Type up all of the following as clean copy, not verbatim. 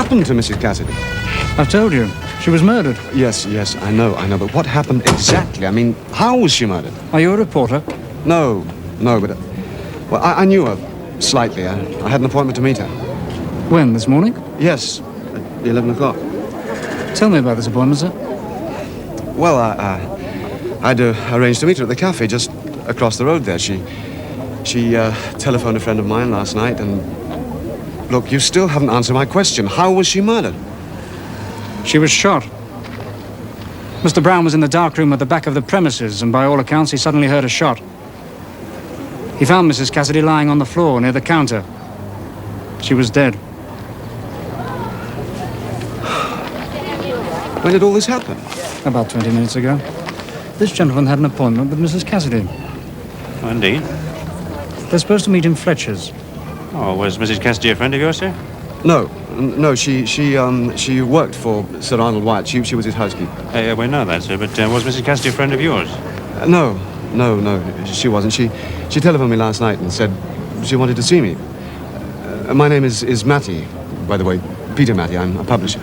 happened to Mrs. Cassidy? I've told you. She was murdered. Yes, I know. But what happened exactly? I mean, how was she murdered? Are you a reporter? No, but... well, I knew her slightly. I had an appointment to meet her. When, this morning? Yes, at 11 o'clock. Tell me about this appointment, sir. Well, I'd arranged to meet her at the cafe just across the road there. She telephoned a friend of mine last night, and... Look, you still haven't answered my question. How was she murdered? She was shot. Mr. Brown was in the dark room at the back of the premises, and by all accounts, he suddenly heard a shot. He found Mrs. Cassidy lying on the floor near the counter. She was dead. When did all this happen? About 20 minutes ago. This gentleman had an appointment with Mrs. Cassidy. Oh, indeed. They're supposed to meet in Fletcher's. Oh, was Mrs. Cassidy a friend of yours, sir? No, she worked for Sir Arnold Wyatt. She was his housekeeper. We know that, sir, but was Mrs. Cassidy a friend of yours? No, she wasn't. She telephoned me last night and said she wanted to see me. My name is Matty, by the way, Peter Matty. I'm a publisher.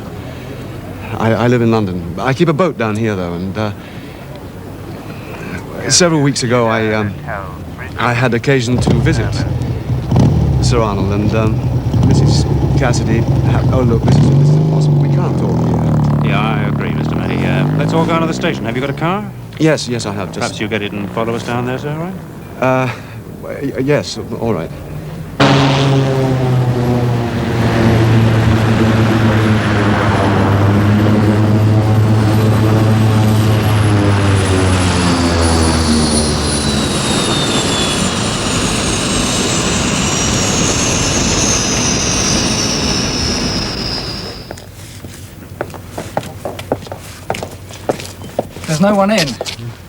I live in London. I keep a boat down here, though, and several weeks ago I had occasion to visit Sir Arnold and Mrs. Cassidy. Oh, look, this is impossible. We can't talk here. Yeah, I agree, Mr. Matty. Let's all go down to the station. Have you got a car? Yes, I have. Perhaps you get it and follow us down there, sir, right? Yes, all right. There's no one in.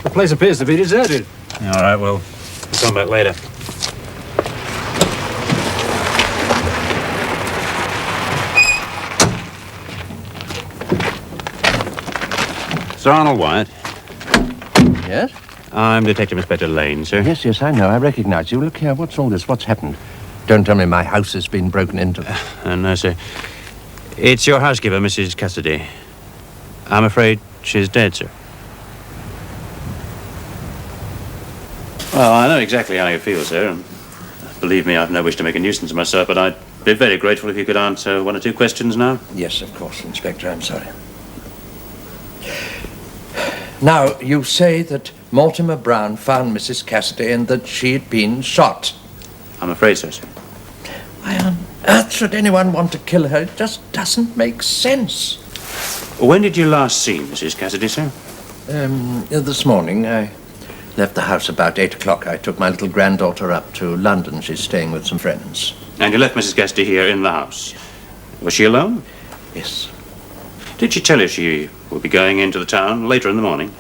The place appears to be deserted. All right, well, we'll come back later. Sir Arnold Wyatt. Yes? I'm Detective Inspector Lane, sir. Yes, I know. I recognize you. Look here, what's all this? What's happened? Don't tell me my house has been broken into. No, sir. It's your housekeeper, Mrs. Cassidy. I'm afraid she's dead, sir. Well, I know exactly how you feel, sir. And believe me, I've no wish to make a nuisance of myself, but I'd be very grateful if you could answer one or two questions now. Yes, of course, Inspector. I'm sorry. Now, you say that Mortimer Brown found Mrs. Cassidy and that she had been shot. I'm afraid so, sir. Why on earth should anyone want to kill her? It just doesn't make sense. When did you last see Mrs. Cassidy, sir? This morning, I left the house about 8 o'clock. I took my little granddaughter up to London. She's staying with some friends. And you left Mrs. Cassidy here in the house. Was she alone? Yes. Did she tell you she would be going into the town later in the morning?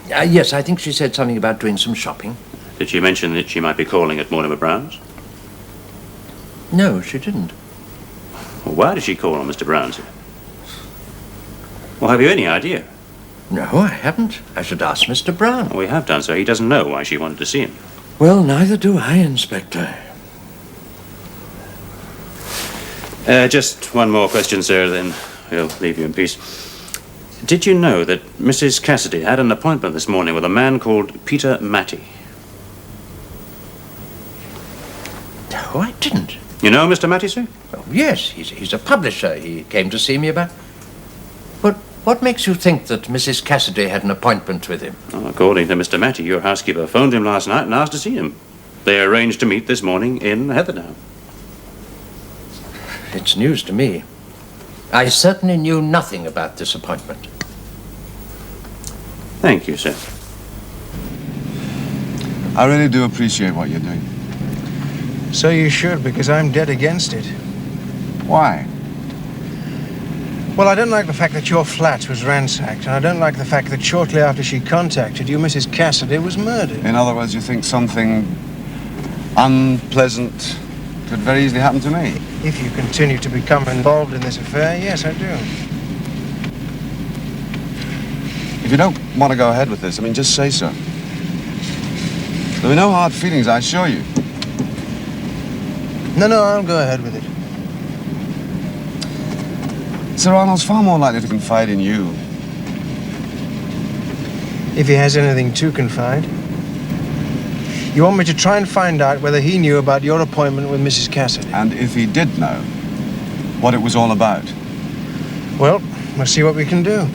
Yes, I think she said something about doing some shopping. Did she mention that she might be calling at Mortimer Brown's? No, she didn't. Well, why did she call on Mr. Brown, sir? Well, have you any idea? No, I haven't. I should ask Mr. Brown. We have done so. He doesn't know why she wanted to see him. Well, neither do I, Inspector. Just one more question, sir, then we'll leave you in peace. Did you know that Mrs. Cassidy had an appointment this morning with a man called Peter Matty? No, I didn't. You know Mr. Matty, sir? Oh, yes, he's a publisher. He came to see me about... But what makes you think that Mrs. Cassidy had an appointment with him? Well, according to Mr. Matty, your housekeeper phoned him last night and asked to see him. They arranged to meet this morning in Heatherdown. It's news to me. I certainly knew nothing about this appointment. Thank you, sir. I really do appreciate what you're doing. So you should, because I'm dead against it. Why? Well, I don't like the fact that your flat was ransacked, and I don't like the fact that shortly after she contacted you, Mrs. Cassidy was murdered. In other words, you think something unpleasant could very easily happen to me? If you continue to become involved in this affair, yes, I do. If you don't want to go ahead with this, I mean, just say so. There'll be no hard feelings, I assure you. No, I'll go ahead with it. Sir Arnold's far more likely to confide in you. If he has anything to confide. You want me to try and find out whether he knew about your appointment with Mrs. Cassidy? And if he did know, what it was all about. Well, we'll see what we can do.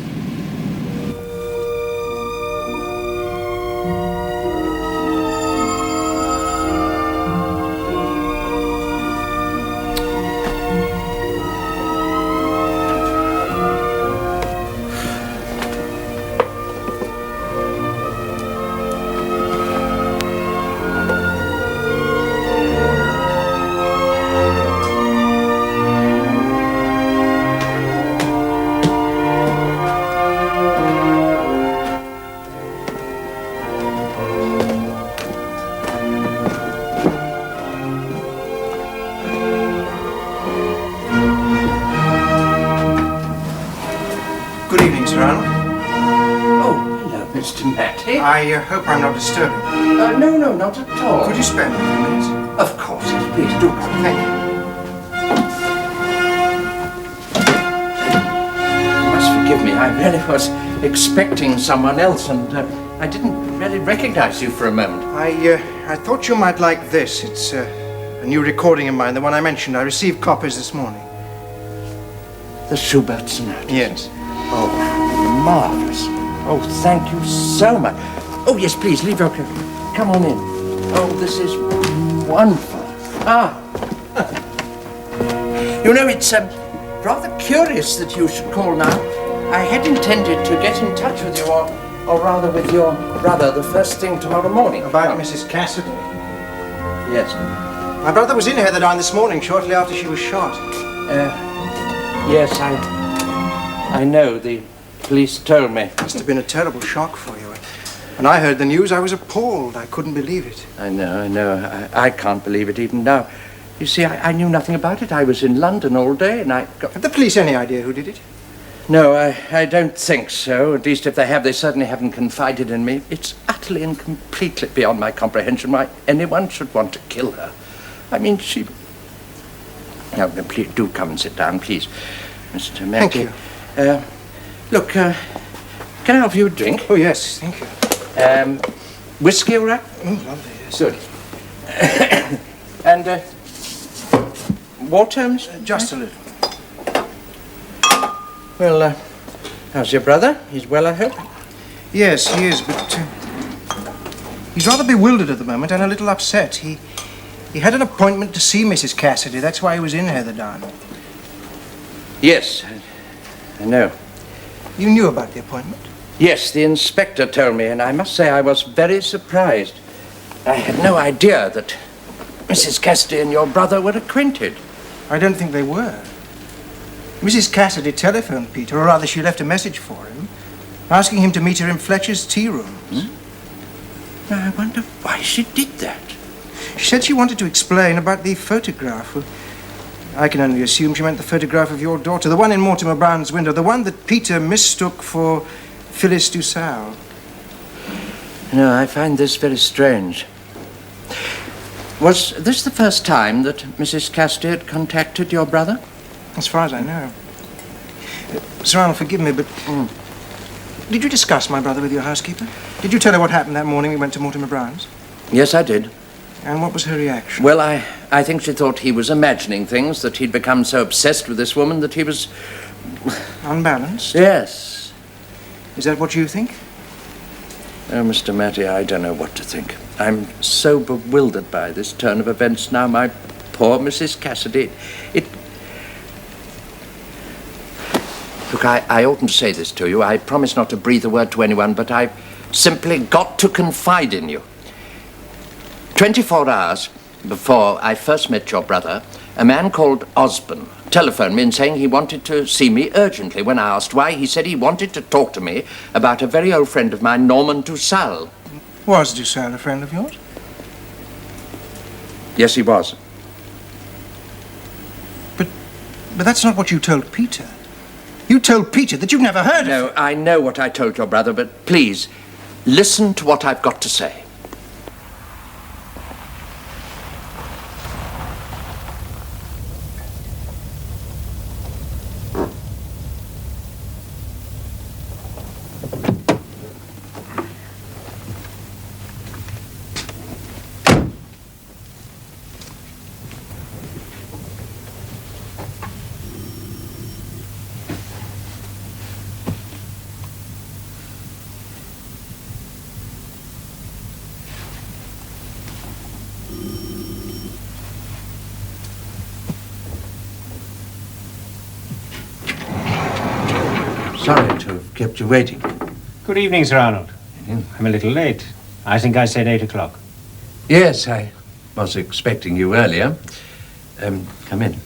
Good evening, Sir Arnold. Oh, hello, Mr. Matty. I hope I'm not disturbing. No, not at all. Could you spare me a few minutes? Of course, yes, please do come. Thank you. You must forgive me. I really was expecting someone else, and I didn't really recognize you for a moment. I thought you might like this. It's a new recording of mine, the one I mentioned. I received copies this morning. The Schubert Sonata. Yes. Oh, marvelous. Oh, thank you so much. Oh, yes, please, leave your coat. Come on in. Oh, this is wonderful. You know, it's rather curious that you should call now. I had intended to get in touch with you, or rather with your brother, the first thing tomorrow morning. About Mrs. Cassidy. Yes. My brother was in Heatherdown this morning, shortly after she was shot. Yes, I know. The police told me. It must have been a terrible shock for you. When I heard the news, I was appalled. I couldn't believe it. I know. I can't believe it even now. You see, I knew nothing about it. I was in London all day, and I got... Have the police any idea who did it? No, I don't think so. At least if they have, they certainly haven't confided in me. It's utterly and completely beyond my comprehension why anyone should want to kill her. I mean, she... No, please, do come and sit down, please, Mr. Mackey. Thank you. Look, can I have you a drink? Oh, yes, thank you. Whiskey, all right? Oh, lovely, yes. Good. And, water, Mr. Just a little. Well, how's your brother? He's well, I hope? Yes, he is, but he's rather bewildered at the moment and a little upset. He had an appointment to see Mrs. Cassidy. That's why he was in Heatherdown. Yes, I know. You knew about the appointment? Yes, the inspector told me, and I must say I was very surprised. I had no idea that Mrs. Cassidy and your brother were acquainted. I don't think they were. Mrs. Cassidy telephoned Peter, or rather she left a message for him, asking him to meet her in Fletcher's tea rooms. I wonder why she did that. She said she wanted to explain about the photograph. Well, I can only assume she meant the photograph of your daughter, the one in Mortimer Brown's window, the one that Peter mistook for Phyllis Dussault. No, I find this very strange. Was this the first time that Mrs. Cassidy had contacted your brother? As far as I know. Sir Arnold, forgive me, but... Did you discuss my brother with your housekeeper? Did you tell her what happened that morning we went to Mortimer Brown's? Yes, I did. And what was her reaction? Well, I think she thought he was imagining things, that he'd become so obsessed with this woman that he was... Unbalanced? Yes. Is that what you think? Oh, Mr. Matty, I don't know what to think. I'm so bewildered by this turn of events now. My poor Mrs. Cassidy. Look, I oughtn't to say this to you. I promise not to breathe a word to anyone, but I've simply got to confide in you. 24 hours before I first met your brother, a man called Osborne telephoned me and saying he wanted to see me urgently. When I asked why, he said he wanted to talk to me about a very old friend of mine, Norman Dussault. Was Dussault a friend of yours? Yes, he was. But that's not what you told Peter. You told Peter that you've never heard of him. No, I know what I told your brother, but please, listen to what I've got to say. kept you waiting. Good evening, Sir Arnold. I'm a little late. I think I said 8 o'clock. Yes, I was expecting you earlier. Come in.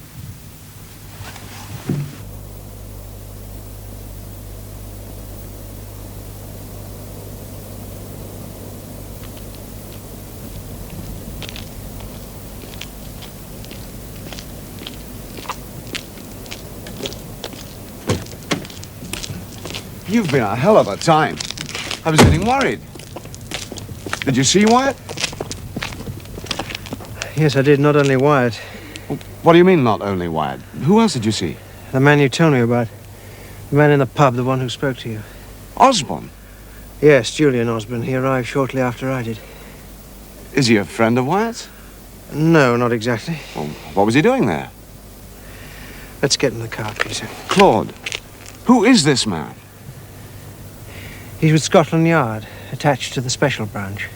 You've been a hell of a time. I was getting worried. Did you see Wyatt? Yes, I did. Not only Wyatt. What do you mean, not only Wyatt? Who else did you see? The man you told me about. The man in the pub, the one who spoke to you. Osborne? Yes, Julian Osborne. He arrived shortly after I did. Is he a friend of Wyatt's? No, not exactly. Well, what was he doing there? Let's get in the car, Peter. Claude, who is this man? He's with Scotland Yard, attached to the special branch.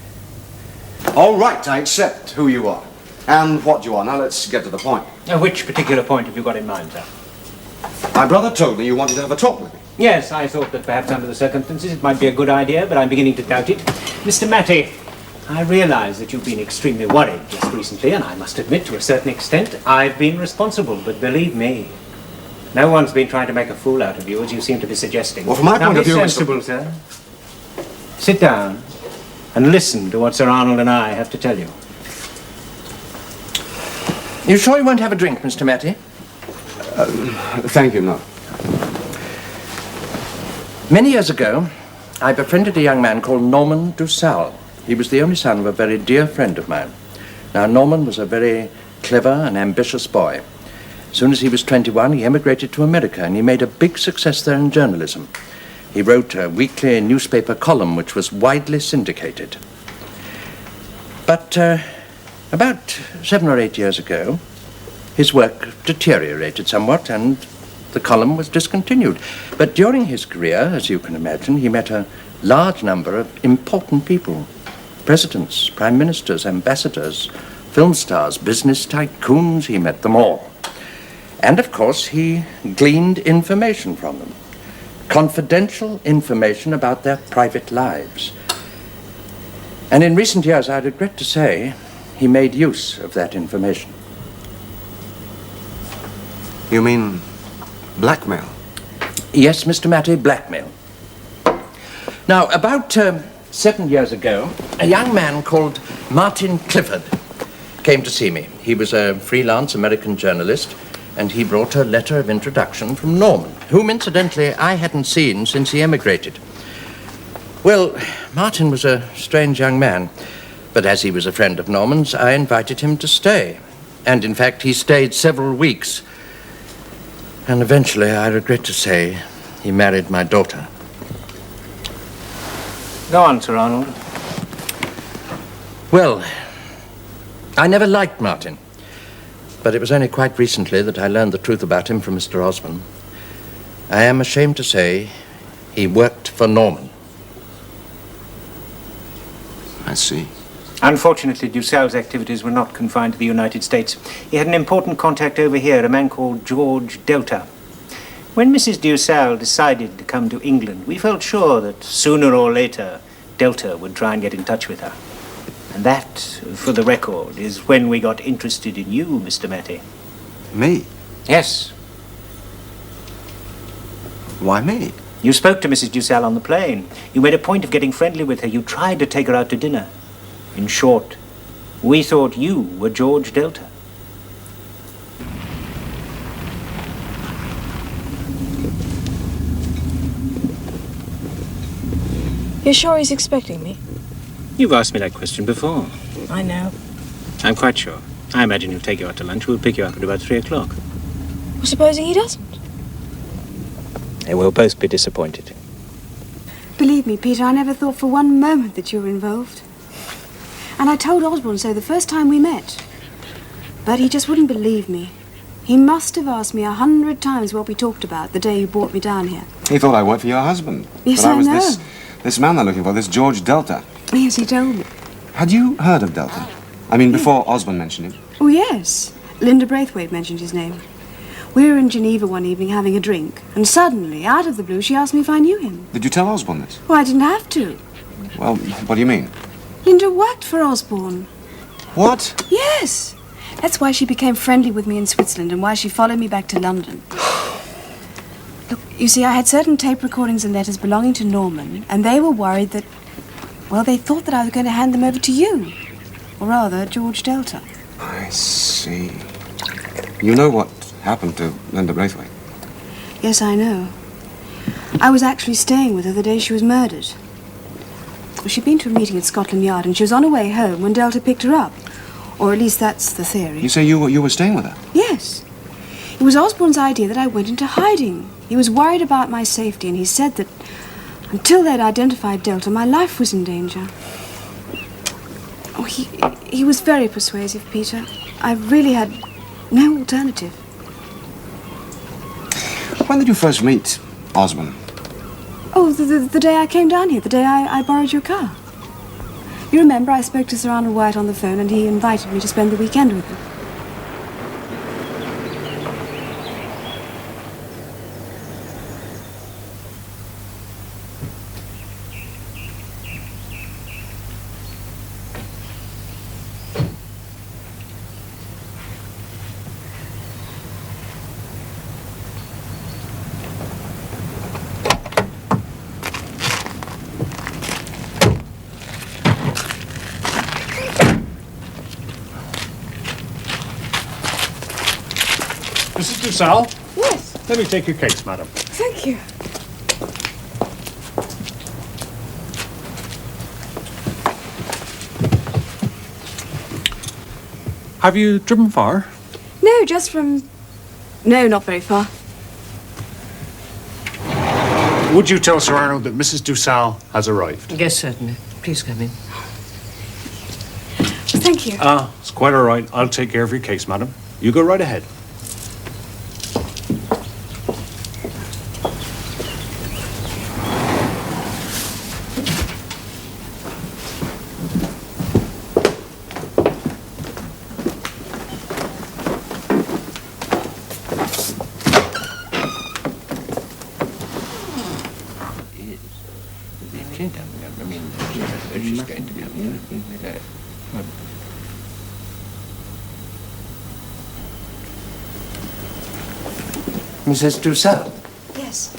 All right, I accept who you are. And what you are. Now let's get to the point. Which particular point have you got in mind, sir? My brother told me you wanted to have a talk with me. Yes, I thought that perhaps under the circumstances it might be a good idea, but I'm beginning to doubt it. Mr. Matty, I realize that you've been extremely worried just recently, and I must admit to a certain extent I've been responsible, but believe me, no one's been trying to make a fool out of you, as you seem to be suggesting. Well, from my point of view, Now be sensible, sir. Sit down and listen to what Sir Arnold and I have to tell you. You sure you won't have a drink, Mr. Matty? Thank you, no. Many years ago, I befriended a young man called Norman Dussal. He was the only son of a very dear friend of mine. Now, Norman was a very clever and ambitious boy. As soon as he was 21, he emigrated to America, and he made a big success there in journalism. He wrote a weekly newspaper column which was widely syndicated. But about 7 or 8 years ago, his work deteriorated somewhat, and the column was discontinued. But during his career, as you can imagine, he met a large number of important people. Presidents, prime ministers, ambassadors, film stars, business tycoons, he met them all. And of course, he gleaned information from them. Confidential information about their private lives. And in recent years, I regret to say, he made use of that information. You mean blackmail? Yes, Mr. Matty, blackmail. Now, about 7 years ago, a young man called Martin Clifford came to see me. He was a freelance American journalist, and he brought a letter of introduction from Norman, whom, incidentally, I hadn't seen since he emigrated. Well, Martin was a strange young man, but as he was a friend of Norman's, I invited him to stay. And, in fact, he stayed several weeks. And eventually, I regret to say, he married my daughter. Go on, Sir Arnold. Well, I never liked Martin. But it was only quite recently that I learned the truth about him from Mr. Osborne. I am ashamed to say he worked for Norman. I see. Unfortunately, Dussal's activities were not confined to the United States. He had an important contact over here, a man called George Delta. When Mrs. Dussal decided to come to England, we felt sure that sooner or later, Delta would try and get in touch with her. And that, for the record, is when we got interested in you, Mr. Matty. Me? Yes. Why me? You spoke to Mrs. Dussal on the plane. You made a point of getting friendly with her. You tried to take her out to dinner. In short, we thought you were George Delta. You're sure he's expecting me? You've asked me that question before. I know. I'm quite sure. I imagine he'll take you out to lunch. We'll pick you up at about 3 o'clock. Well, supposing he doesn't? They will both be disappointed. Believe me, Peter, I never thought for one moment that you were involved. And I told Osborne so the first time we met. But he just wouldn't believe me. He must have asked me 100 times what we talked about the day you brought me down here. He thought I worked for your husband. Yes, but I was know. This man they're looking for, this George Delta. Yes, he told me. Had you heard of Delta? I mean, before Osborne mentioned him. Oh, yes. Linda Braithwaite mentioned his name. We were in Geneva one evening having a drink, and suddenly, out of the blue, she asked me if I knew him. Did you tell Osborne this? Well, I didn't have to. Well, what do you mean? Linda worked for Osborne. What? Yes. That's why she became friendly with me in Switzerland and why she followed me back to London. Look, you see, I had certain tape recordings and letters belonging to Norman, and they were worried that, well, they thought that I was going to hand them over to you. Or rather, George Delta. I see. You know what happened to Linda Braithwaite? Yes, I know. I was actually staying with her the day she was murdered. Well, she'd been to a meeting at Scotland Yard, and she was on her way home when Delta picked her up. Or at least that's the theory. You say you were staying with her? Yes. It was Osborne's idea that I went into hiding. He was worried about my safety, and he said that until they'd identified Delta, my life was in danger. Oh, he was very persuasive, Peter. I really had no alternative. When did you first meet Osborne? Oh, the day I came down here, the day I borrowed your car. You remember I spoke to Sir Arnold Wyatt on the phone and he invited me to spend the weekend with him. Mrs. Dussal? Yes, Let me take your case, madam. thank you. Have you driven far? No, just from... No, not very far. Would you tell Sir Arnold that Mrs. Dussal has arrived? Yes, certainly. Please come in. Thank you. It's quite all right. I'll take care of your case, madam. You go right ahead. She's going to come in. Mrs. Dussal. Yes.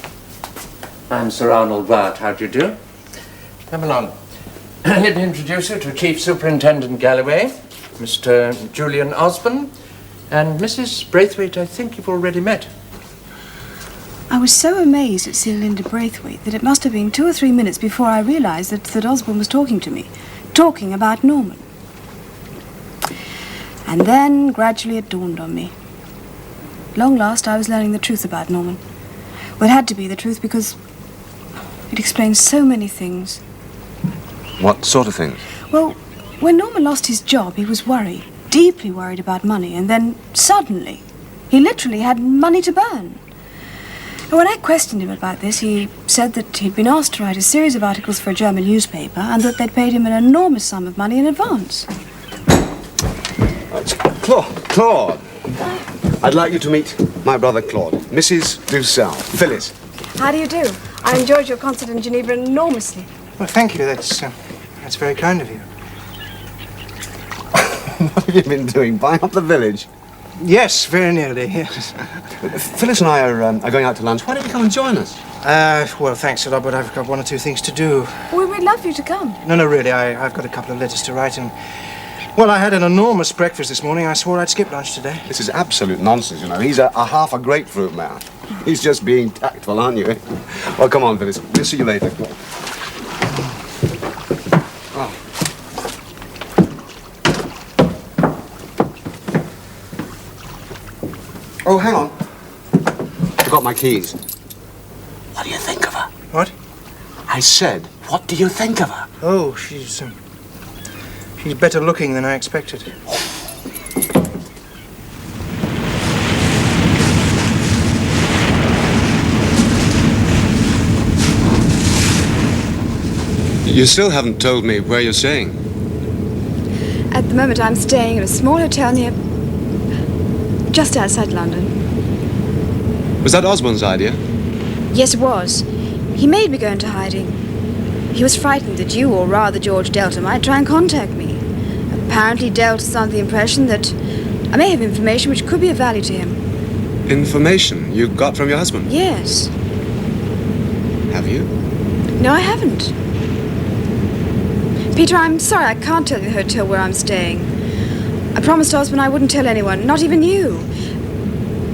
I'm Sir Arnold Wyatt. How do you do? Come along. Let me introduce you to Chief Superintendent Galloway, Mr. Julian Osborne, and Mrs. Braithwaite, I think you've already met. I was so amazed at seeing Linda Braithwaite that it must have been 2 or 3 minutes before I realized that Osborne was talking to me, talking about Norman. And then, gradually, it dawned on me. Long last, I was learning the truth about Norman. Well, it had to be the truth because it explains so many things. What sort of things? Well, when Norman lost his job, he was worried, deeply worried about money, and then suddenly, he literally had money to burn. And when I questioned him about this, he said that he'd been asked to write a series of articles for a German newspaper and that they'd paid him an enormous sum of money in advance. Claude. I'd like you to meet my brother Claude, Mrs. Dussal, Phyllis. How do you do? I enjoyed your concert in Geneva enormously. Well, thank you. That's very kind of you. What have you been doing? Buying up the village? Yes, very nearly, yes. Phyllis and I are going out to lunch. Why don't you come and join us? Well, thanks, Sir Robert. I've got 1 or 2 things to do. We'd love you to come. No, really, I've got a couple of letters to write and... Well, I had an enormous breakfast this morning. I swore I'd skip lunch today. This is absolute nonsense, you know. He's a half a grapefruit man. He's just being tactful, aren't you? Well, come on, Phyllis. We'll see you later. Oh. Oh, hang on. Forgot my keys. What do you think of her? What? I said, what do you think of her? Oh, she's better looking than I expected. You still haven't told me where you're staying. At the moment, I'm staying at a small hotel near... just outside London. Was that Osborne's idea? Yes, it was. He made me go into hiding. He was frightened that you, or rather George Delta, might try and contact me. Apparently Delta was under the impression that I may have information which could be of value to him. Information you got from your husband? Yes. Have you? No, I haven't. Peter, I'm sorry I can't tell you the hotel where I'm staying. I promised Osborne I wouldn't tell anyone, not even you.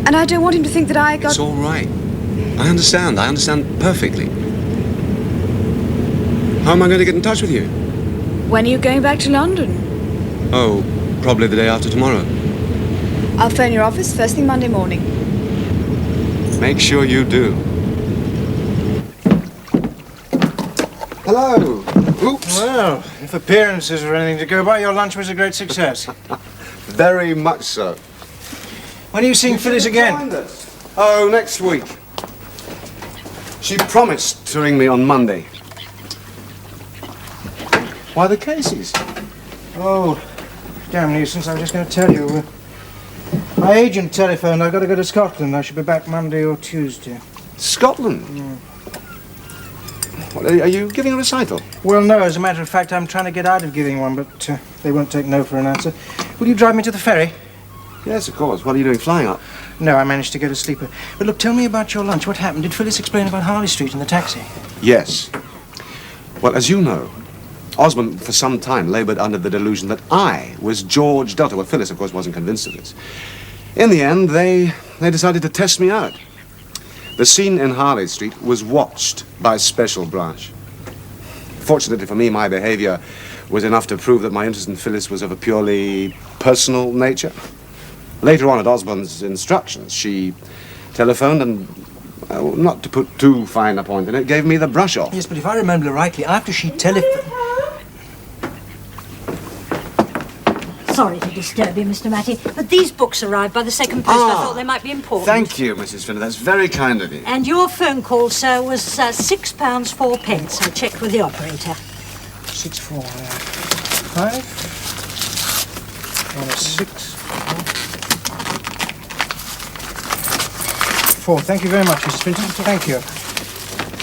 And I don't want him to think that I got... It's all right. I understand perfectly. How am I going to get in touch with you? When are you going back to London? Oh, probably the day after tomorrow. I'll phone your office first thing Monday morning. Make sure you do. Hello. Oops. Well, if appearances are anything to go by, your lunch was a great success. Very much so. When are you seeing Phyllis again? Oh, next week. She promised to ring me on Monday. Why the Caseys? Oh, damn nuisance. I was just going to tell you. My agent telephoned. I've got to go to Scotland. I should be back Monday or Tuesday. Scotland? What, are you giving a recital? Well, no. As a matter of fact, I'm trying to get out of giving one, but they won't take no for an answer. Will you drive me to the ferry? Yes, of course. What are you doing, flying up? No, I managed to get a sleeper. But look, tell me about your lunch. What happened? Did Phyllis explain about Harley Street in the taxi? Yes. Well, as you know, Osborne for some time laboured under the delusion that I was George Delta. Well, Phyllis, of course, wasn't convinced of this. In the end, they decided to test me out. The scene in Harley Street was watched by Special Branch. Fortunately for me, my behaviour was enough to prove that my interest in Phyllis was of a purely personal nature. Later on, at Osborne's instructions, she telephoned and, not to put too fine a point in it, gave me the brush off. Yes, but if I remember rightly, after she telephoned... Sorry to disturb you, Mr. Matty, but these books arrived by the second post. I thought they might be important. Thank you, Mrs. Finner. That's very kind of you. And your phone call, sir, was £6 4p. I checked with the operator. 6 4 5 6 4. Thank you very much, Mrs. Finton. Thank you.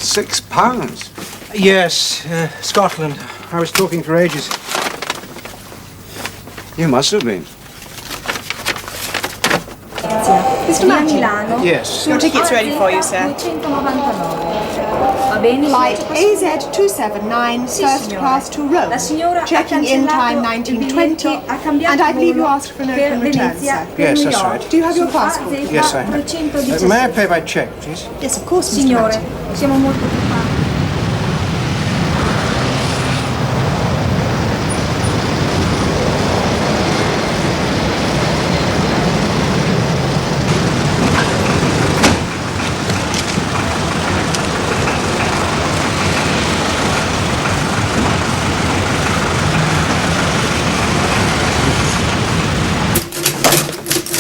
£6? Yes, Scotland. I was talking for ages. You must have been. Mr. Matty? Yes. Your ticket's ready for you, sir. Flight AZ279, first class to Rome. Checking in time 1920. And I believe you asked for an open return, sir. Yes, that's right. Do you have your passport? Yes, I have. May I pay by cheque, please? Yes, of course, Mr. Matty. Siamo molto occupati.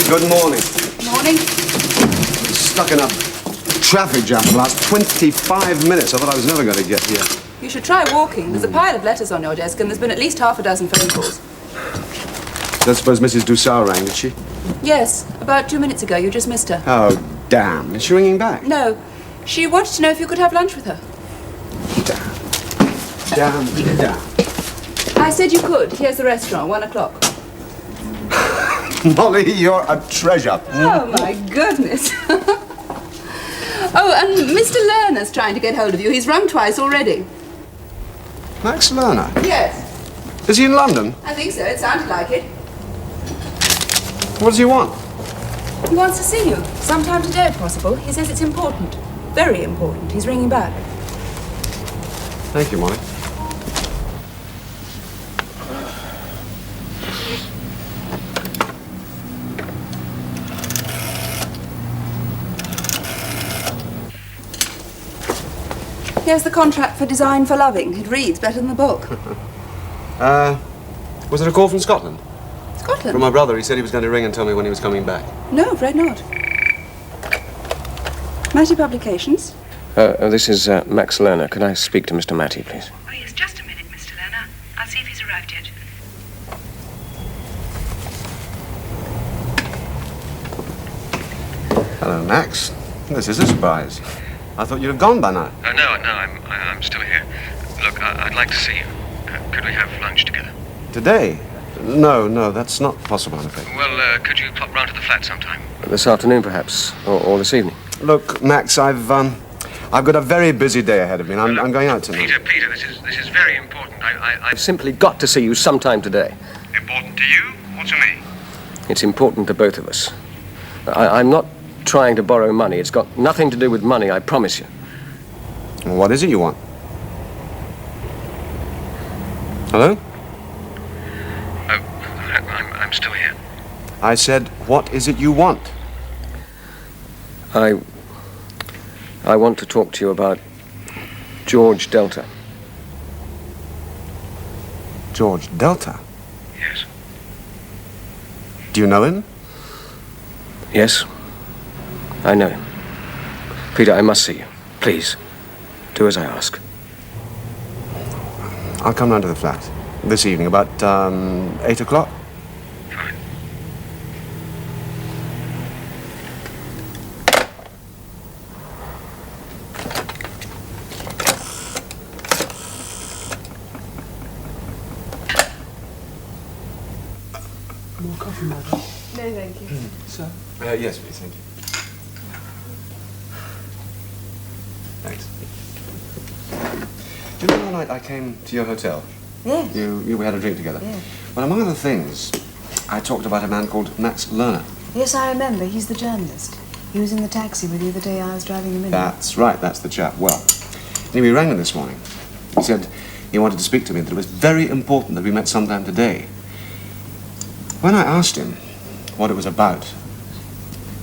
Good morning. Morning. Stuck in a traffic jam for the last 25 minutes. I thought I was never going to get here. You should try walking. There's a pile of letters on your desk, and there's been at least half a dozen phone calls. Don't suppose Mrs. Dussau rang, did she? Yes, about 2 minutes ago. You just missed her. Oh, damn. Is she ringing back? No. She wanted to know if you could have lunch with her. Damn. I said you could. Here's the restaurant, 1 o'clock. Molly, you're a treasure. Oh, my goodness. Oh, and Mr. Lerner's trying to get hold of you. He's rung twice already. Max Lerner? Yes. Is he in London? I think so. It sounded like it. What does he want? He wants to see you. Sometime today, if possible. He says it's important. Very important. He's ringing back. Thank you, Molly. Here's the contract for Design for Loving. It reads better than the book. Was it a call from Scotland? Scotland? From my brother. He said he was going to ring and tell me when he was coming back. No, afraid not. Matty Publications? This is Max Lerner. Can I speak to Mr. Matty, please? Oh, yes, just a minute, Mr. Lerner. I'll see if he's arrived yet. Hello, Max. This is a surprise. I thought you'd have gone by now. No, I'm still here. Look, I'd like to see you. Could we have lunch together? Today? No, that's not possible, I'm afraid. Well, could you pop round to the flat sometime? This afternoon, perhaps, or this evening. Look, Max, I've got a very busy day ahead of me, and I'm going out tonight. Peter, this is very important. I've simply got to see you sometime today. Important to you or to me? It's important to both of us. I'm not trying to borrow money. It's got nothing to do with money, I promise you. Well, what is it you want? Hello? Oh, I'm still here. I said, what is it you want? I want to talk to you about George Delta. George Delta? Yes. Do you know him? Yes, I know him. Peter, I must see you. Please, do as I ask. I'll come round to the flat this evening, about 8 o'clock. Fine. More coffee, madam? No, thank you. Sir? Yes, please, thank you. Thanks. Do you know the night I came to your hotel? Yes. We had a drink together. Yeah. Well, among other things, I talked about a man called Max Lerner. Yes, I remember. He's the journalist. He was in the taxi with you the day I was driving him in. That's right, that's the chap. Well, anyway, he rang me this morning. He said he wanted to speak to me, that it was very important that we met sometime today. When I asked him what it was about,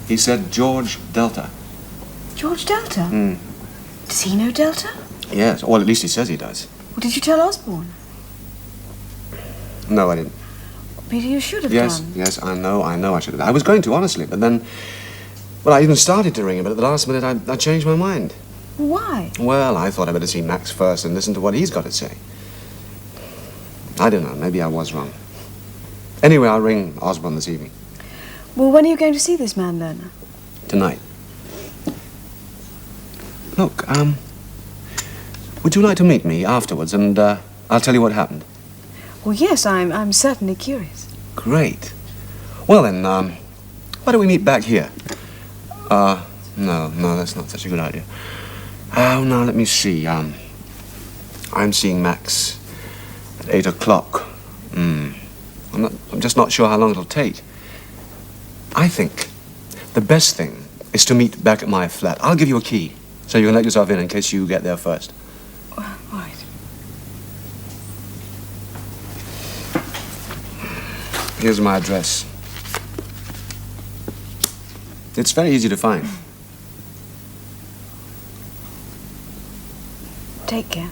he said George Delta. George Delta? Hmm. Does he know Delta? Yes, or at least he says he does. Well, did you tell Osborne? No, I didn't. Peter, you should have Yes, done. yes, I know I should have. I was going to, honestly, but then, well, I even started to ring him, but at the last minute I changed my mind. Why? Well, I thought I'd better see Max first and listen to what he's got to say. I don't know, maybe I was wrong. Anyway, I'll ring Osborne this evening. Well, when are you going to see this man, Lerner? Tonight. Look, would you like to meet me afterwards and I'll tell you what happened? Well, yes, I'm certainly curious. Great. Well then, why don't we meet back here? No, that's not such a good idea. Oh, now let me see. I'm seeing Max at 8 o'clock. I'm just not sure how long it'll take. I think the best thing is to meet back at my flat. I'll give you a key, so you can let yourself in case you get there first. Right. Here's my address. It's very easy to find. Take care.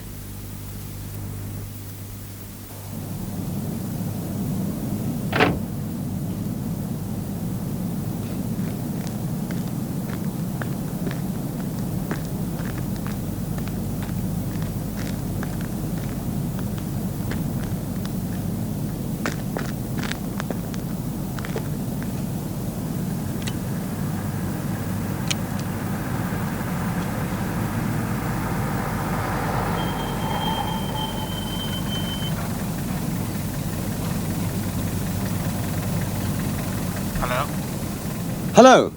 Hello.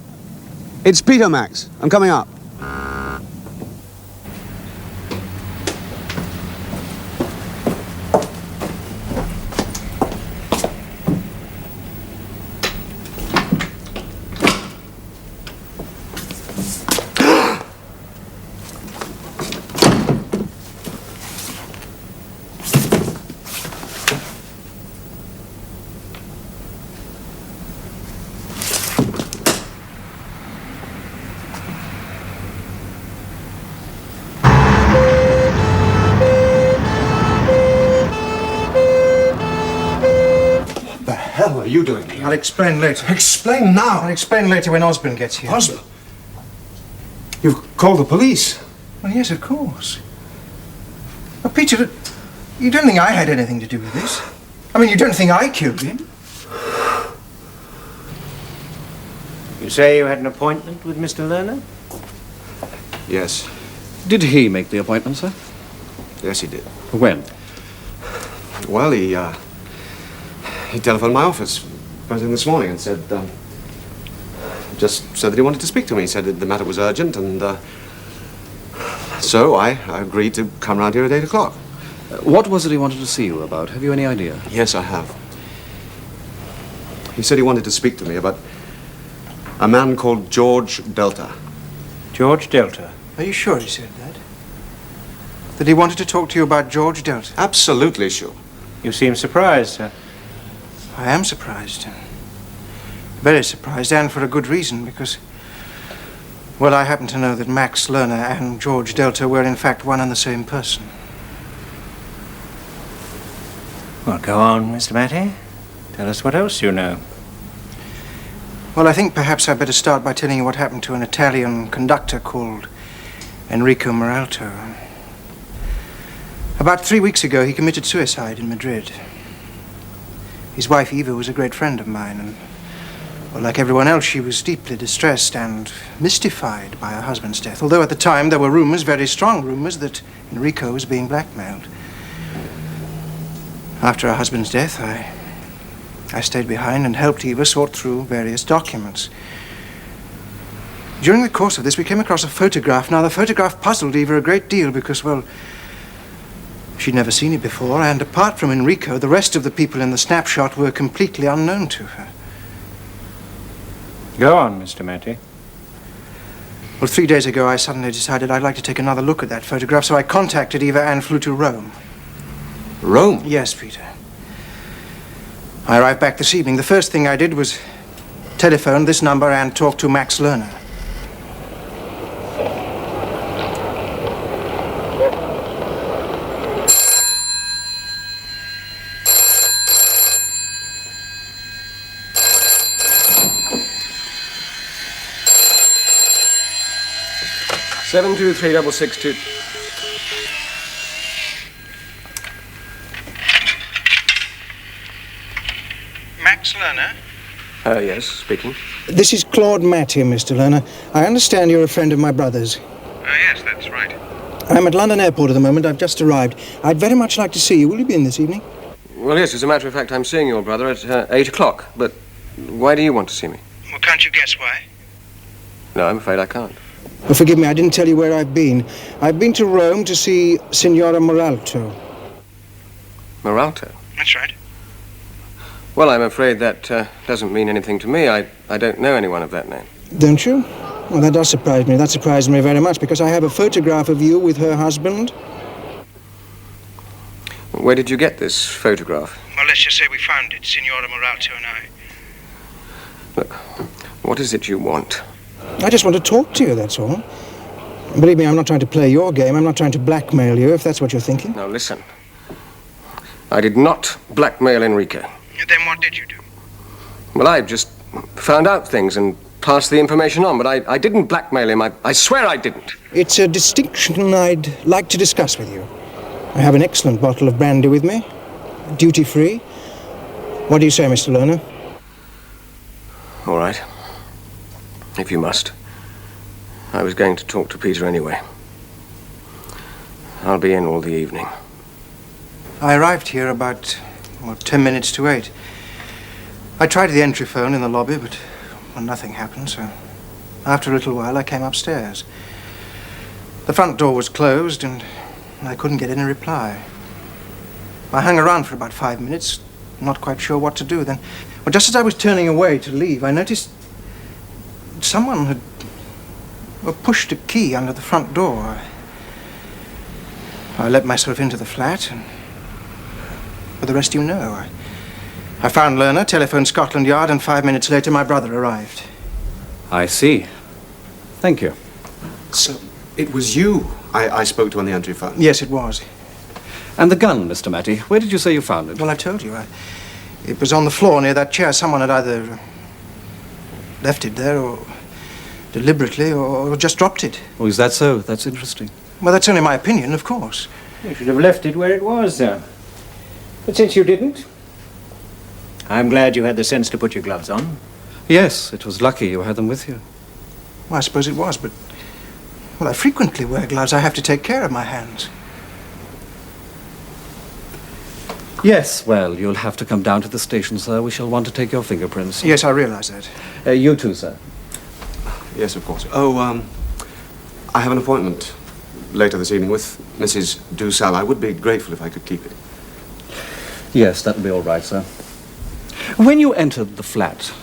It's Peter, Max. I'm coming up. What are you doing here? I'll explain later. Explain now. I'll explain later when Osborne gets here. Osborne? You've called the police. Well, yes, of course. Well, Peter, you don't think I had anything to do with this? I mean, you don't think I killed him? You say you had an appointment with Mr. Lerner? Yes. Did he make the appointment, sir? Yes, he did. When? Well, he telephoned my office first thing this morning and said, just said that he wanted to speak to me. He said that the matter was urgent, and so I agreed to come round here at 8 o'clock. What was it he wanted to see you about? Have you any idea? Yes, I have. He said he wanted to speak to me about a man called George Delta. George Delta? Are you sure he said that? That he wanted to talk to you about George Delta? Absolutely sure. You seem surprised, sir. I am surprised. Very surprised, and for a good reason, because, well, I happen to know that Max Lerner and George Delta were in fact one and the same person. Well, go on, Mr. Matty. Tell us what else you know. Well, I think perhaps I'd better start by telling you what happened to an Italian conductor called Enrico Moralto. About 3 weeks ago, he committed suicide in Madrid. His wife, Eva, was a great friend of mine, and, well, like everyone else, she was deeply distressed and mystified by her husband's death, although at the time there were rumors, very strong rumors, that Enrico was being blackmailed. After her husband's death, I stayed behind and helped Eva sort through various documents. During the course of this, we came across a photograph. Now, the photograph puzzled Eva a great deal because, well, she'd never seen it before, and apart from Enrico, the rest of the people in the snapshot were completely unknown to her. Go on, Mr. Matty. Well, 3 days ago, I suddenly decided I'd like to take another look at that photograph, so I contacted Eva and flew to Rome. Rome? Yes, Peter. I arrived back this evening. The first thing I did was telephone this number and talk to Max Lerner. Seven 23662. Max Lerner? Yes, speaking. This is Claude Matty, Mr. Lerner. I understand you're a friend of my brother's. Yes, that's right. I'm at London Airport at the moment. I've just arrived. I'd very much like to see you. Will you be in this evening? Well, yes, as a matter of fact, I'm seeing your brother at 8 o'clock. But why do you want to see me? Well, can't you guess why? No, I'm afraid I can't. Oh, forgive me, I didn't tell you where I've been. I've been to Rome to see Signora Moralto. Moralto? That's right. Well, I'm afraid that doesn't mean anything to me. I don't know anyone of that name. Don't you? Well, that does surprise me. That surprised me very much, because I have a photograph of you with her husband. Where did you get this photograph? Well, let's just say we found it, Signora Moralto and I. Look, what is it you want? I just want to talk to you, that's all. Believe me, I'm not trying to play your game. I'm not trying to blackmail you, if that's what you're thinking. Now, listen. I did not blackmail Enrico. Then what did you do? Well, I just found out things and passed the information on, but I didn't blackmail him. I swear I didn't. It's a distinction I'd like to discuss with you. I have an excellent bottle of brandy with me, duty-free. What do you say, Mr. Lerner? All right. If you must. I was going to talk to Peter anyway. I'll be in all the evening. I arrived here about, 10 minutes to 8. I tried the entry phone in the lobby, but nothing happened, so after a little while I came upstairs. The front door was closed and I couldn't get any reply. I hung around for about 5 minutes, not quite sure what to do. Then, just as I was turning away to leave, I noticed someone had pushed a key under the front door. I let myself into the flat, and for the rest you know. I found Lerner, telephoned Scotland Yard, and 5 minutes later my brother arrived. I see. Thank you. So, it was you I spoke to on the entry phone? Yes, it was. And the gun, Mr. Matty, where did you say you found it? Well, I told you. It was on the floor near that chair. Someone had either left it there, or deliberately, or just dropped it. Oh, is that so? That's interesting. Well, that's only my opinion, of course. You should have left it where it was, sir. But since you didn't, I'm glad you had the sense to put your gloves on. Yes, it was lucky you had them with you. Well, I suppose it was, but Well, I frequently wear gloves. I have to take care of my hands. Yes, well, you'll have to come down to the station, sir. We shall want to take your fingerprints. Yes, I realize that. You too, sir. Yes, of course. Oh, I have an appointment later this evening with Mrs. Dussal. I would be grateful if I could keep it. Yes, that'll be all right, sir. When you entered the flat,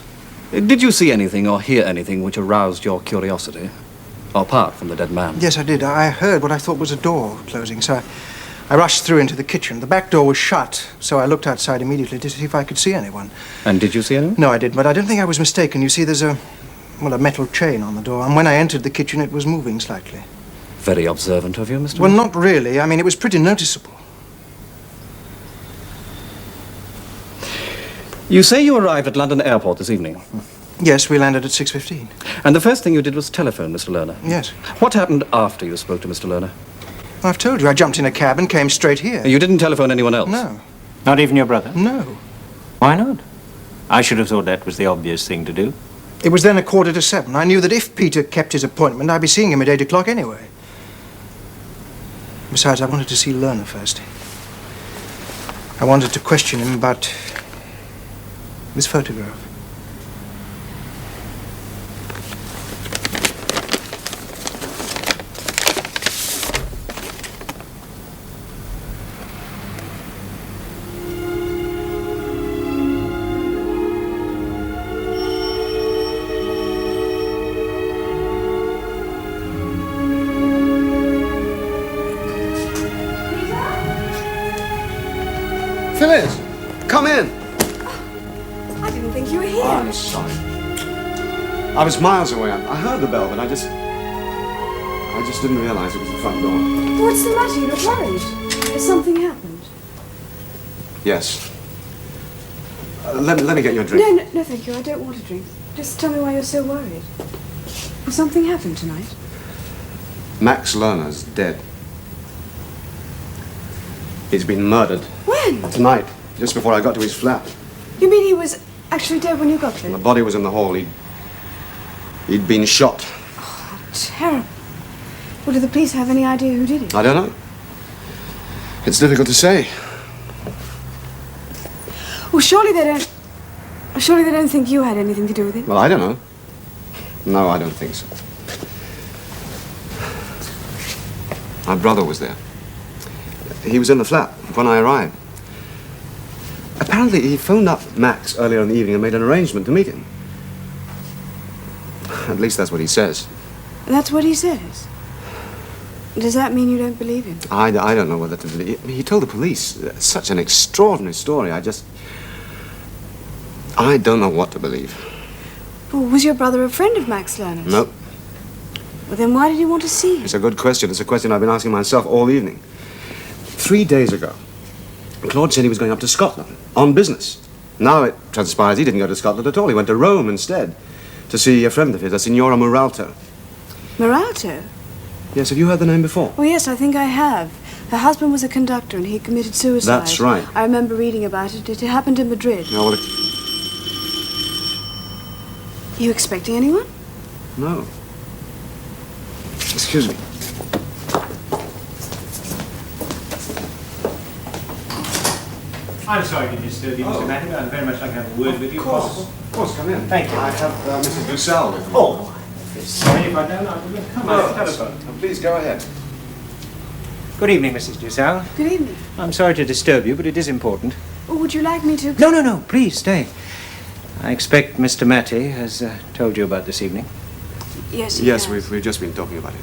did you see anything or hear anything which aroused your curiosity? Apart from the dead man? Yes, I did. I heard what I thought was a door closing, so I rushed through into the kitchen. The back door was shut, so I looked outside immediately to see if I could see anyone. And did you see anyone? No, I didn't, but I don't think I was mistaken. You see, there's a metal chain on the door, and when I entered the kitchen, it was moving slightly. Very observant of you, Mr. Well, not really. I mean, it was pretty noticeable. You say you arrived at London Airport this evening? Yes, we landed at 6:15. And the first thing you did was telephone Mr. Lerner? Yes. What happened after you spoke to Mr. Lerner? I've told you, I jumped in a cab and came straight here. You didn't telephone anyone else? No. Not even your brother? No. Why not? I should have thought that was the obvious thing to do. It was then 7:15. I knew that if Peter kept his appointment, I'd be seeing him at 8 o'clock anyway. Besides, I wanted to see Lerner first. I wanted to question him about this photograph. Phyllis, come in. I didn't think you were here. I'm sorry. I was miles away. I heard the bell, but I just didn't realize it was the front door. What's the matter? You look worried. Has something happened? Yes. Let me get you a drink. No, thank you. I don't want a drink. Just tell me why you're so worried. Will something happen tonight? Max Lerner's dead. He's been murdered. When? Tonight, just before I got to his flat. You mean he was actually dead when you got there? The body was in the hall. He'd been shot. Oh, terrible. Well, do the police have any idea who did it? I don't know. It's difficult to say. Well, surely they don't think you had anything to do with it. Well, I don't know. No, I don't think so. My brother was there. He was in the flat when I arrived. Apparently, he phoned up Max earlier in the evening and made an arrangement to meet him. At least that's what he says. That's what he says? Does that mean you don't believe him? I don't know whether to believe. He told the police such an extraordinary story. I don't know what to believe. Well, was your brother a friend of Max Lerner's? No. Well, then why did he want to see him? It's a good question. It's a question I've been asking myself all evening. 3 days ago, Claude said he was going up to Scotland on business. Now it transpires he didn't go to Scotland at all. He went to Rome instead to see a friend of his, a Signora Muralto. Muralto? Yes, have you heard the name before? Oh, yes, I think I have. Her husband was a conductor and he committed suicide. That's right. I remember reading about it. It happened in Madrid. No, well, You expecting anyone? no. Excuse me. I'm sorry to disturb you, Mr. Matthew. I'd very much like to have a word with you. Of course, come in. Thank you. I have Mrs. Dussal with me. Oh, sorry if I don't. I will come on the telephone. Please go ahead. Good evening, Mrs. Dussal. Good evening. I'm sorry to disturb you, but it is important. Or would you like me to... No. Please, stay. I expect Mr. Matty has told you about this evening. Yes, Yes, we've just been talking about it.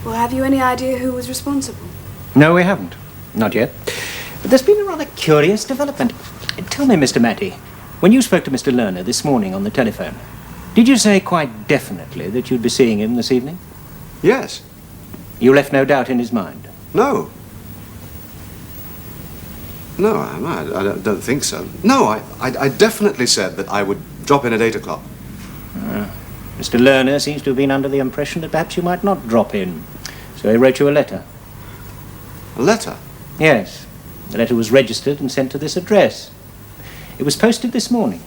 Well, have you any idea who was responsible? No, we haven't. Not yet. But there's been a rather curious development. Tell me, Mr. Matty, when you spoke to Mr. Lerner this morning on the telephone, did you say quite definitely that you'd be seeing him this evening? Yes. You left no doubt in his mind? No. No, I don't think so. No, I definitely said that I would drop in at 8 o'clock. Mr. Lerner seems to have been under the impression that perhaps you might not drop in. So he wrote you a letter. A letter? Yes. The letter was registered and sent to this address. It was posted this morning.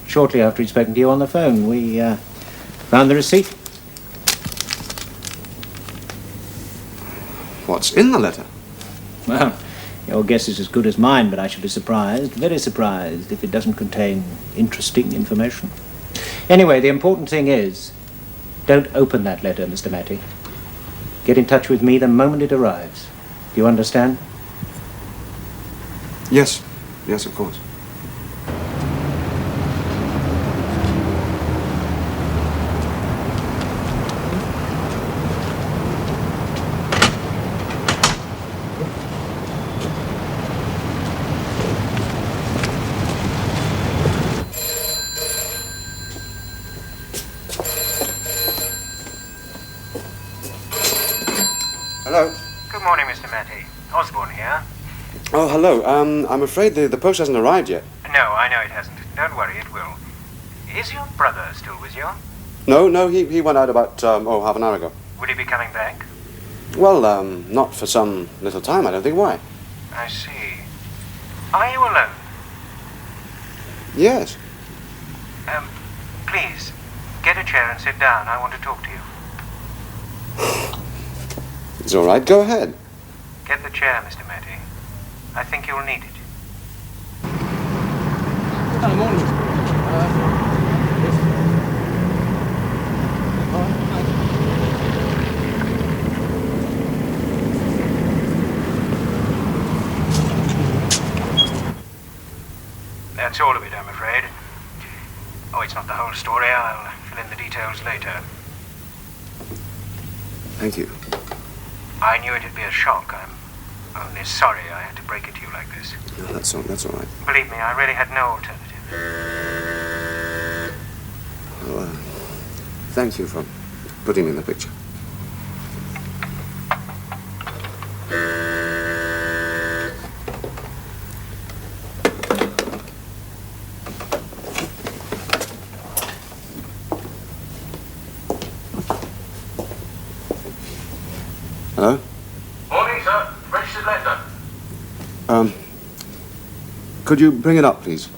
Shortly after he'd spoken to you on the phone, we found the receipt. What's in the letter? Well, your guess is as good as mine, but I shall be surprised, very surprised, if it doesn't contain interesting information. Anyway, the important thing is, don't open that letter, Mr. Matty. Get in touch with me the moment it arrives. Do you understand? Yes. Yes, of course. Hello. Good morning, Mr. Matty. Osborne here. Oh, hello. I'm afraid the post hasn't arrived yet. No, I know it hasn't. Don't worry, it will. Is your brother still with you? No, he went out about, half an hour ago. Will he be coming back? Well, not for some little time, I don't think. Why? I see. Are you alone? Yes. Please, get a chair and sit down. I want to talk to you. It's all right. Go ahead. Get the chair, Mr. Matty. I think you'll need it. Good morning. That's all of it, I'm afraid. Oh, it's not the whole story. I'll fill in the details later. Thank you. I knew it'd be a shock. I'm only sorry I had to break it to you like this. No, that's all right. Believe me, I really had no alternative. Well, thank you for putting me in the picture. Hello? Morning, sir. Registered letter. Could you bring it up, please?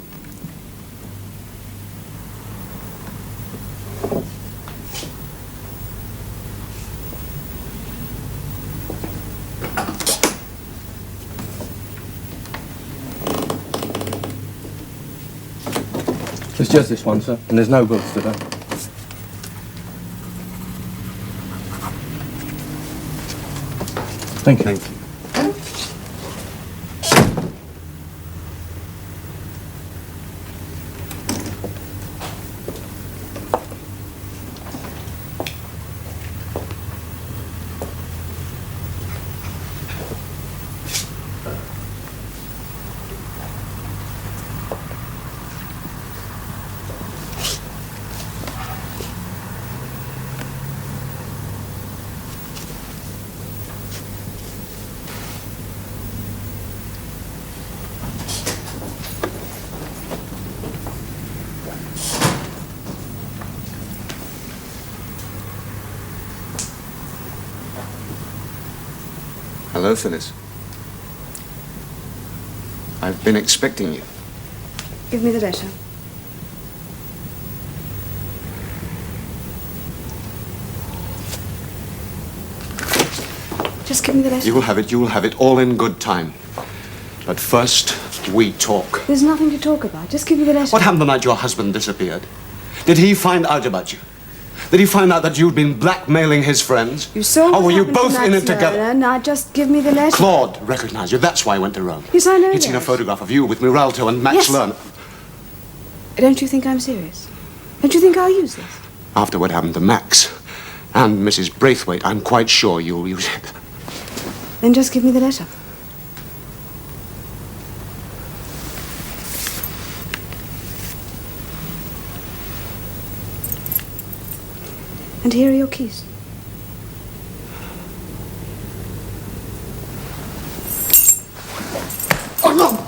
It's just this one, sir, and there's no books today. Thank you. Thank you. Hello, Phyllis. I've been expecting you. Give me the letter. Just give me the letter. You will have it all in good time. But first, we talk. There's nothing to talk about. Just give me the letter. What happened the night your husband disappeared? Did he find out about you? Did he find out that you'd been blackmailing his friends? You saw Or what were you happened to both in Max it together? Lerner. Now just give me the letter. Claude recognized you. That's why I went to Rome. Yes, I know He'd seen a that. photograph of you with Muralto and Max Yes. Lerner. Don't you think I'm serious? Don't you think I'll use this? After what happened to Max and Mrs. Braithwaite, I'm quite sure you'll use it. Then just give me the letter. And here are your keys. Oh, no!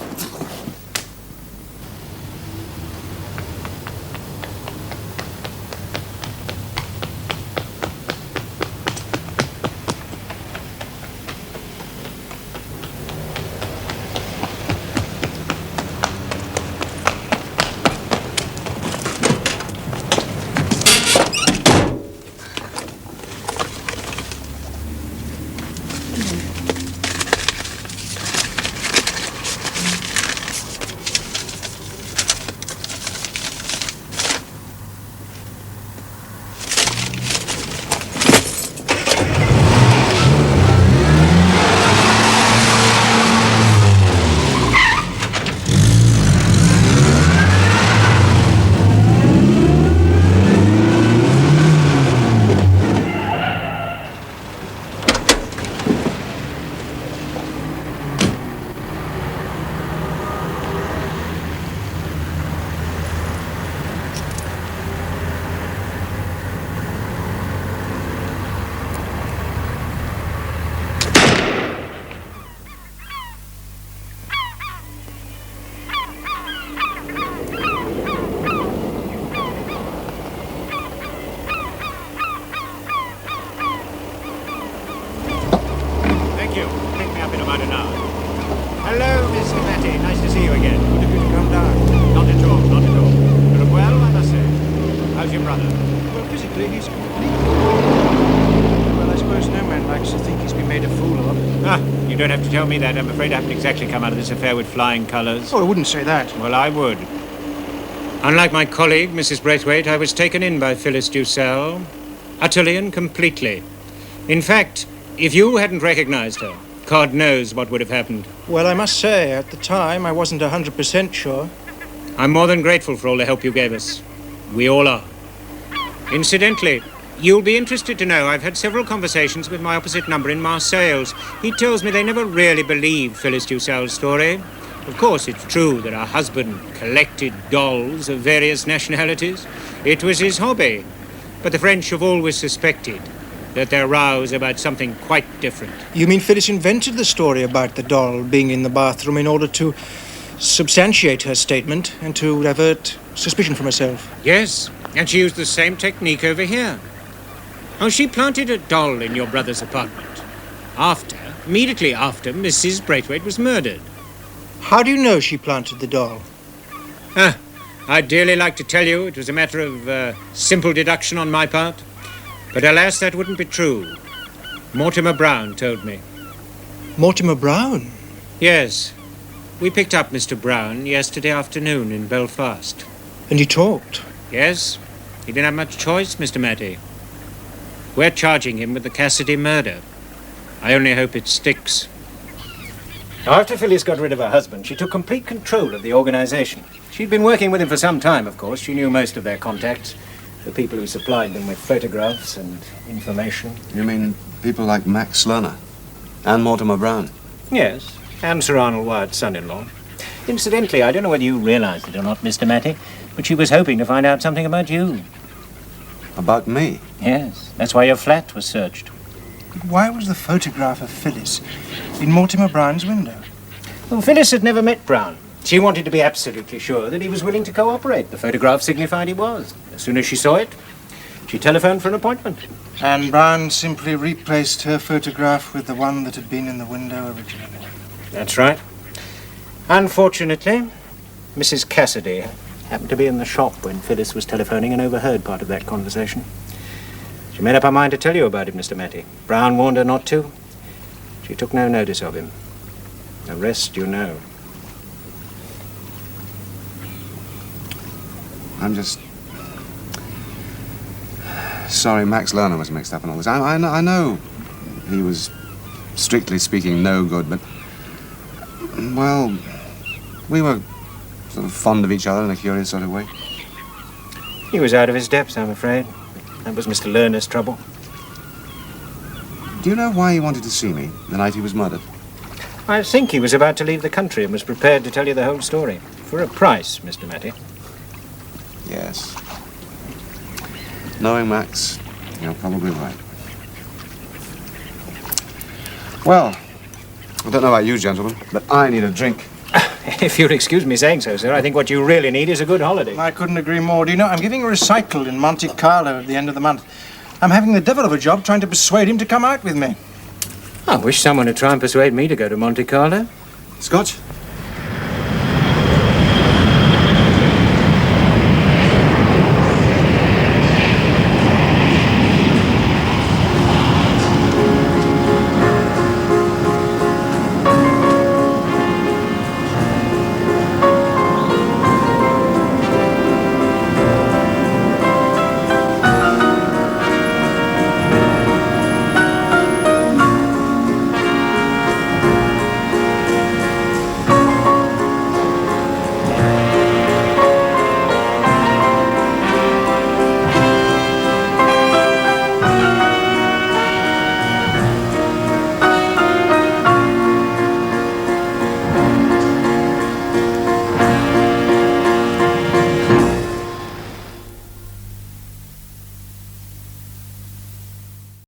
Matty, nice to see you again. Good of you to come down. Not at all, not at all. You look well, I must say. How's your brother? Well, physically, he's complete. Well, I suppose no man likes to think he's been made a fool of. Ah, you don't have to tell me that. I'm afraid I haven't exactly come out of this affair with flying colours. Oh, I wouldn't say that. Well, I would. Unlike my colleague, Mrs. Braithwaite, I was taken in by Phyllis Dussel, utterly and completely. In fact, if you hadn't recognised her, God knows what would have happened. Well, I must say, at the time, I wasn't 100% sure. I'm more than grateful for all the help you gave us. We all are. Incidentally, you'll be interested to know I've had several conversations with my opposite number in Marseilles. He tells me they never really believed Phyllis Dussel's story. Of course, it's true that her husband collected dolls of various nationalities. It was his hobby. But the French have always suspected that their rows about something quite different. You mean Phyllis invented the story about the doll being in the bathroom in order to substantiate her statement and to divert suspicion from herself? Yes, and she used the same technique over here. Oh, she planted a doll in your brother's apartment. Immediately after, Mrs. Braithwaite was murdered. How do you know she planted the doll? I'd dearly like to tell you it was a matter of simple deduction on my part. But alas, that wouldn't be true. Mortimer Brown told me. Mortimer Brown? Yes. We picked up Mr. Brown yesterday afternoon in Belfast. And he talked? Yes. He didn't have much choice, Mr. Matty. We're charging him with the Cassidy murder. I only hope it sticks. After Phyllis got rid of her husband, she took complete control of the organisation. She'd been working with him for some time, of course. She knew most of their contacts, the people who supplied them with photographs and information. You mean people like Max Lerner and Mortimer Brown? Yes, and Sir Arnold Wyatt's son-in-law. Incidentally, I don't know whether you realised it or not, Mr. Matty, but she was hoping to find out something about you. About me? Yes, that's why your flat was searched. But why was the photograph of Phyllis in Mortimer Brown's window? Well, Phyllis had never met Brown. She wanted to be absolutely sure that he was willing to cooperate. The photograph signified he was. As soon as she saw it, she telephoned for an appointment. And Brown simply replaced her photograph with the one that had been in the window originally. That's right. Unfortunately, Mrs. Cassidy happened to be in the shop when Phyllis was telephoning and overheard part of that conversation. She made up her mind to tell you about it, Mr. Matty. Brown warned her not to. She took no notice of him. The rest you know. I'm just sorry Max Lerner was mixed up in all this. I know he was, strictly speaking, no good, but, well, we were sort of fond of each other in a curious sort of way. He was out of his depth, I'm afraid. That was Mr. Lerner's trouble. Do you know why he wanted to see me the night he was murdered? I think he was about to leave the country and was prepared to tell you the whole story. For a price, Mr. Matty. Yes. Knowing Max, you're probably right. Well, I don't know about you, gentlemen, but I need a drink. If you'll excuse me saying so, sir, I think what you really need is a good holiday. I couldn't agree more. Do you know, I'm giving a recital in Monte Carlo at the end of the month. I'm having the devil of a job trying to persuade him to come out with me. I wish someone would try and persuade me to go to Monte Carlo. Scotch?